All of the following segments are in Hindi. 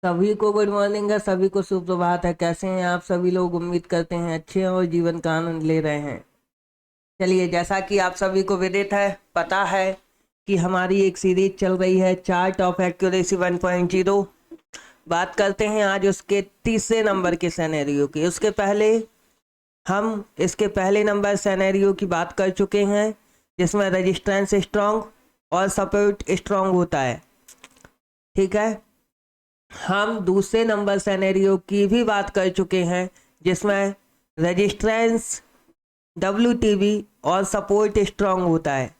सभी को गुड मॉर्निंग है, सभी को सुप्रभात है। कैसे हैं आप सभी लोग? उम्मीद करते हैं अच्छे हैं और जीवन का आनंद ले रहे हैं। चलिए, जैसा कि आप सभी को विदित है, पता है कि हमारी एक सीरीज चल रही है चार्ट ऑफ एक्यूरेसी 1.0। बात करते हैं आज उसके तीसरे नंबर के सिनेरियो की। उसके पहले हम इसके पहले नंबर सिनेरियो की बात कर चुके हैं, जिसमें रेजिस्टेंस स्ट्रांग और सपोर्ट स्ट्रांग होता है। ठीक है, हम दूसरे नंबर सिनेरियो की भी बात कर चुके हैं, जिसमें रेजिस्टेंस WTB और सपोर्ट स्ट्रांग होता है।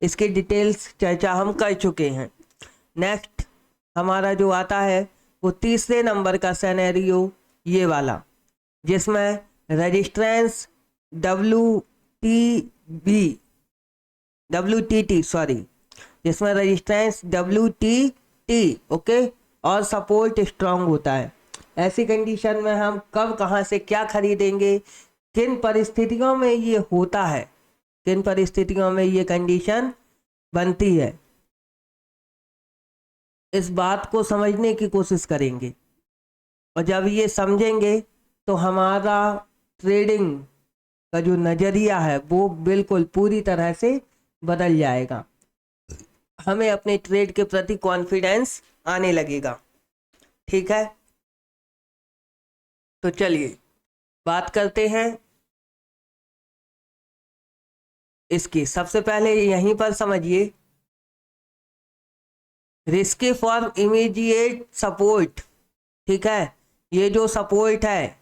इसकी डिटेल्स चर्चा हम कर चुके हैं। नेक्स्ट हमारा जो आता है वो तीसरे नंबर का सिनेरियो, ये वाला, जिसमें रेजिस्टेंस WTT जिसमें रेजिस्टेंस WTT ओके और सपोर्ट स्ट्रांग होता है। ऐसी कंडीशन में हम कब, कहाँ से क्या खरीदेंगे, किन परिस्थितियों में ये होता है, किन परिस्थितियों में ये कंडीशन बनती है, इस बात को समझने की कोशिश करेंगे। और जब ये समझेंगे तो हमारा ट्रेडिंग का जो नज़रिया है वो बिल्कुल पूरी तरह से बदल जाएगा। हमें अपने ट्रेड के प्रति कॉन्फिडेंस आने लगेगा। ठीक है, तो चलिए बात करते हैं इसकी। सबसे पहले यहीं पर समझिए, रिस्की फॉर इमीडिएट सपोर्ट। ठीक है, ये जो सपोर्ट है,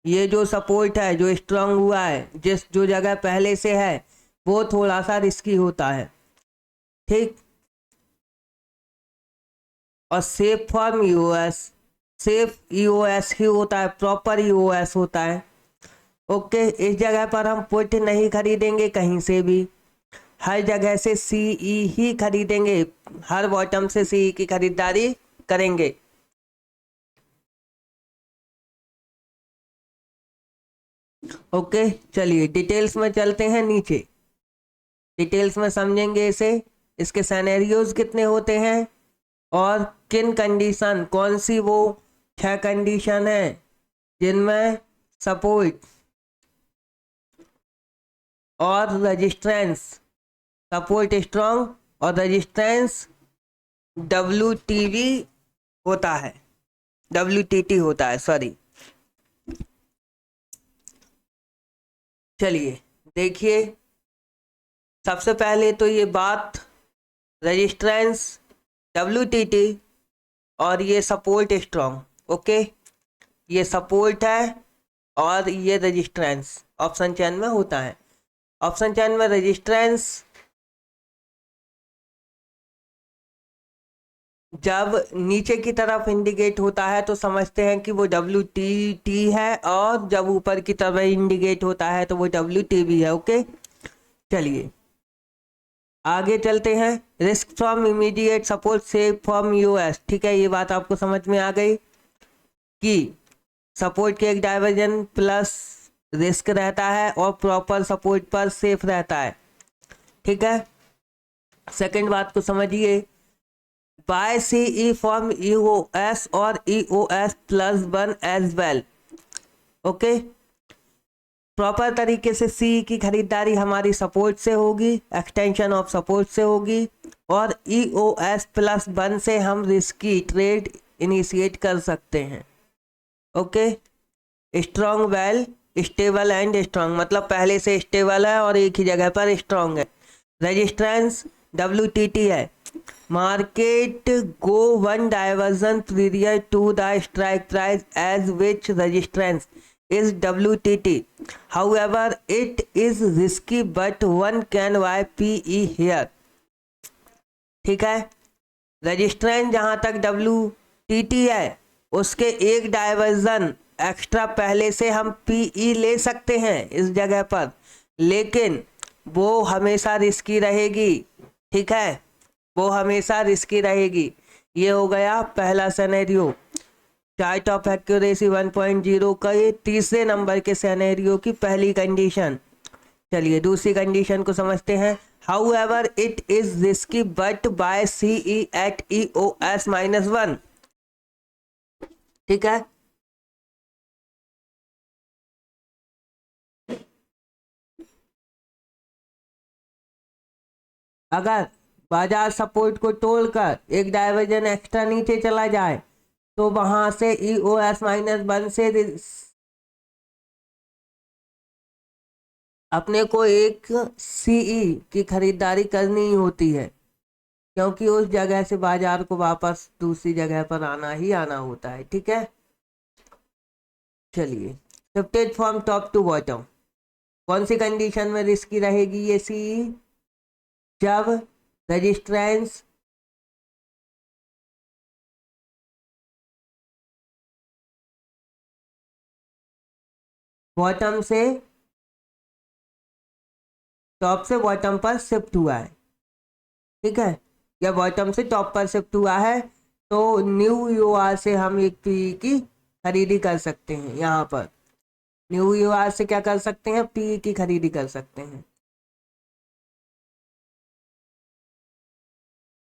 ये जो सपोर्ट है जो स्ट्रांग हुआ है, जिस जो जगह पहले से है, वो थोड़ा सा रिस्की होता है। ठीक, और safe form EOS, safe EOS ही होता है, प्रॉपर EOS होता है। ओके, इस जगह पर हम पुट नहीं खरीदेंगे कहीं से भी, हर जगह से CE ही खरीदेंगे, हर बॉटम से CE की खरीदारी करेंगे। ओके, चलिए डिटेल्स में चलते हैं। नीचे डिटेल्स में समझेंगे इसे, इसके सिनेरियोज कितने होते हैं और किन कंडीशन, कौन सी वो 6 कंडीशन है जिनमें सपोर्ट और रेजिस्टेंस, सपोर्ट स्ट्रांग और रेजिस्टेंस WTB होता है, WTT होता है, सॉरी। चलिए देखिए, सबसे पहले तो ये बात, रेजिस्टेंस WTT और ये सपोर्ट स्ट्रांग। ओके, ये सपोर्ट है और ये रेजिस्टेंस ऑप्शन चेन में होता है। ऑप्शन चेन में रेजिस्टेंस जब नीचे की तरफ इंडिकेट होता है तो समझते हैं कि वो WTT है, और जब ऊपर की तरफ इंडिकेट होता है तो वो WTB है। ओके, चलिए आगे चलते हैं। Risk from immediate support, safe from EOS। ठीक है, ये बात आपको समझ में आ गई कि सपोर्ट के एक डाइवर्जन प्लस रिस्क रहता है और प्रॉपर सपोर्ट पर सेफ रहता है। ठीक है, सेकंड बात को समझिए, बाय CE फ्रॉम EOS और EOS+1 as well. Okay, proper तरीके से CE की खरीदारी हमारी सपोर्ट से होगी, एक्सटेंशन ऑफ सपोर्ट से होगी, और EOS+1 से हम रिस्की ट्रेड इनिशिएट कर सकते हैं। Okay, strong, well stable and strong, मतलब पहले से स्टेबल है और एक ही जगह पर स्ट्रॉन्ग है। रेजिस्टेंस WTT है, market go one divergence period to the strike price as which resistance is WTT. However, it is risky but one can buy PE here. ठीक है, रेजिस्टेंस जहाँ तक WTT है, उसके एक डाइवर्जन एक्स्ट्रा पहले से हम PE ले सकते हैं इस जगह पर, लेकिन वो हमेशा रिस्की रहेगी। ठीक है, वो हमेशा रिस्की रहेगी। ये हो गया पहला सिनेरियो, चार्ट ऑफ एक्यूरेसी 1.0 का ये तीसरे नंबर के सिनेरियो की पहली कंडीशन। चलिए दूसरी कंडीशन को समझते हैं। However it is risky but buy CE at EOS-1। ठीक है। अगर बाजार सपोर्ट को तोड़कर एक डाइवर्जन एक्स्ट्रा नीचे चला जाए तो वहां से EOS-1 से अपने को एक CE की खरीदारी करनी होती है, क्योंकि उस जगह से बाजार को वापस दूसरी जगह पर आना ही आना होता है। ठीक है, चलिए। Shifted from top to bottom, कौन सी कंडीशन में रिस्की रहेगी ये CE? जब रजिस्ट्रेंस बॉटम से टॉप से बॉटम पर शिफ्ट हुआ है। ठीक है, या बॉटम से टॉप पर शिफ्ट हुआ है तो न्यू UR से हम एक PE की खरीदी कर सकते हैं। यहाँ पर न्यू UR से क्या कर सकते हैं? PE की खरीदी कर सकते हैं।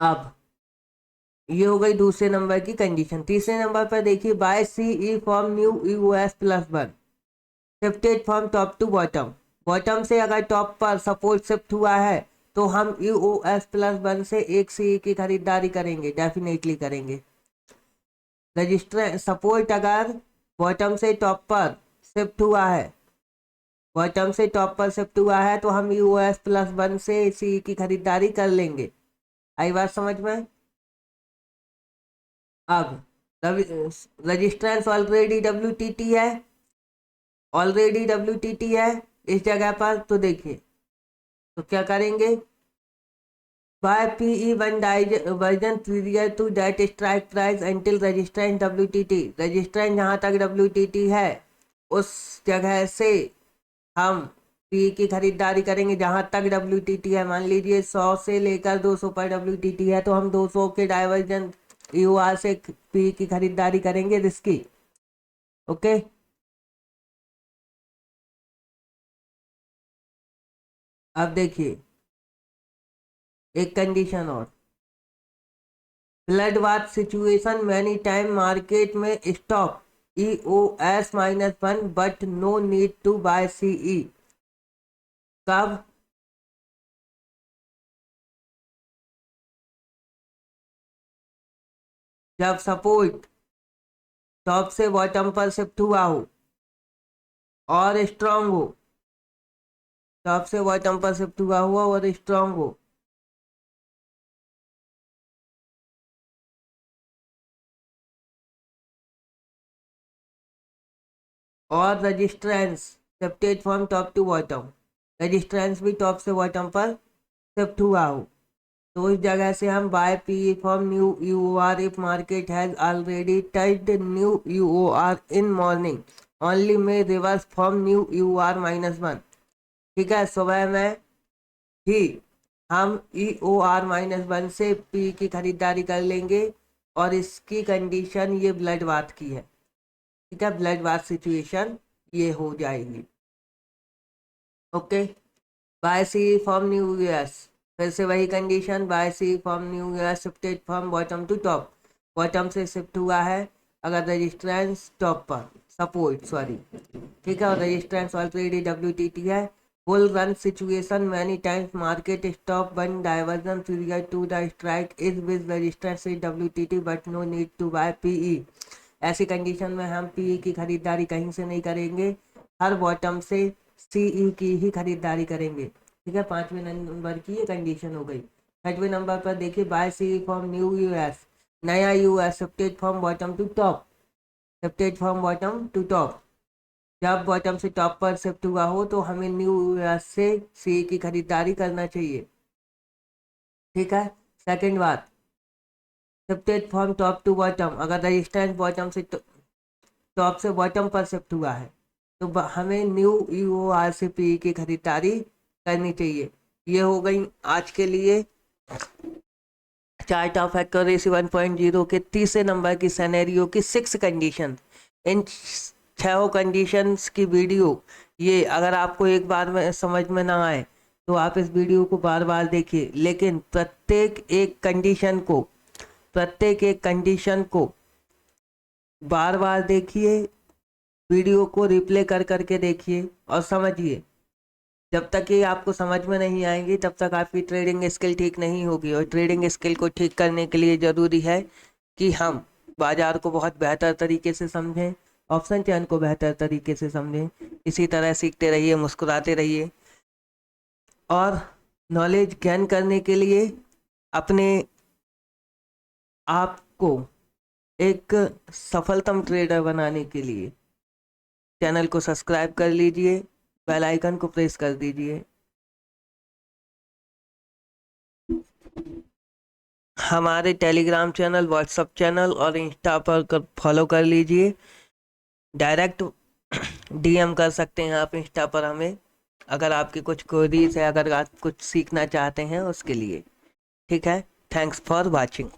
अब ये हो गई दूसरे नंबर की कंडीशन। तीसरे नंबर पर देखिए, buy CE from new EOS+1 shifted from top to bottom, bottom से अगर टॉप पर सपोर्ट शिफ्ट हुआ है तो हम EOS+1 से एक CE की खरीदारी करेंगे, डेफिनेटली करेंगे। रजिस्टर सपोर्ट अगर बॉटम से टॉप पर शिफ्ट हुआ है, बॉटम से टॉप पर शिफ्ट हुआ है तो हम EOS+1 से CE की खरीदारी कर लेंगे। आई बात समझ में? अब रजिस्टेंस ऑलरेडी WTT है, ऑलरेडी WTT है इस जगह पर, तो देखिए तो क्या करेंगे? Buy PE1 version period to that strike price until resistance WTT, resistance जहाँ तक WTT है उस जगह से हम PE की खरीदारी करेंगे जहाँ तक WTT है। मान लीजिए 100 से लेकर 200 पर WTT है तो हम 200 के डाइवर्जन EOR से PE की खरीदारी करेंगे रिस्की। ओके, अब देखिए एक कंडीशन और, blood bath situation many time market में stop EOS-1 but no need to buy CE। कब? जब सपोर्ट टॉप से बॉटम पर शिफ्ट हुआ हो और स्ट्रांग हो, टॉप से बॉटम पर शिफ्ट हुआ हुआ और स्ट्रांग हो। और resistance shifted from top to bottom, resistance भी टॉप से बॉटम पर शिफ्ट हुआ हो तो उस जगह से हम buy PE from new EOR if market has already touched new EOR in morning only में रिवर्स फ्रॉम न्यू EOR-1। ठीक है, सुबह में ही हम EOR-1 से PE की खरीदारी कर लेंगे और इसकी कंडीशन ये ब्लड बाथ की है। ठीक है, ब्लड बाथ सिचुएशन ये हो जाएगी। Okay, buy CE from new US, फिर से वही condition, buy CE from new US shifted from bottom to top, bottom से शिफ्ट हुआ है अगर रजिस्ट्रेंस टॉप पर सपोर्ट सॉरी। ठीक है, और रजिस्ट्रेंस ऑलरेडी WTT है। Bull run situation many times market stop one divergence period to the strike is with resistance WTT but no need to buy PE। ऐसी कंडीशन में हम PE की खरीदारी कहीं से नहीं करेंगे, हर बॉटम से CE की ही खरीदारी करेंगे। ठीक है, 5वें नंबर की ये कंडीशन हो गई। 6वें नंबर पर देखिए, buy CE from new US, नया US shifted from bottom to top, shifted from bottom to top, जब बॉटम से टॉप पर शिफ्ट हुआ हो तो हमें न्यू US से CE की खरीदारी करना चाहिए। ठीक है, सेकंड बात, shifted from top to bottom, अगर रजिस्टेंस बॉटम से टॉप से बॉटम पर शिफ्ट हुआ है तो हमें न्यू EOR से PE की खरीदारी करनी चाहिए। ये हो गई आज के लिए चार्ट ऑफ एक्यूरेसी 1.0 के तीसरे नंबर की सिनेरियो की 6 कंडीशन। इन 6 कंडीशंस की वीडियो ये अगर आपको एक बार में समझ में ना आए तो आप इस वीडियो को बार बार देखिए, लेकिन प्रत्येक एक कंडीशन को बार बार देखिए, वीडियो को रिप्ले कर करके देखिए और समझिए। जब तक ये आपको समझ में नहीं आएंगी तब तक आपकी ट्रेडिंग स्किल ठीक नहीं होगी। और ट्रेडिंग स्किल को ठीक करने के लिए ज़रूरी है कि हम बाजार को बहुत बेहतर तरीके से समझें, ऑप्शन चयन को बेहतर तरीके से समझें। इसी तरह सीखते रहिए, मुस्कुराते रहिए और नॉलेज गेन करने के लिए अपने आप को एक सफलतम ट्रेडर बनाने के लिए चैनल को सब्सक्राइब कर लीजिए, बेल आइकन को प्रेस कर दीजिए। हमारे टेलीग्राम चैनल, व्हाट्सएप चैनल और इंस्टा पर फॉलो कर लीजिए। डायरेक्ट डीएम कर सकते हैं आप इंस्टा पर हमें, अगर आपकी कुछ क्वेरीज है, अगर आप कुछ सीखना चाहते हैं उसके लिए। ठीक है, थैंक्स फॉर वाचिंग।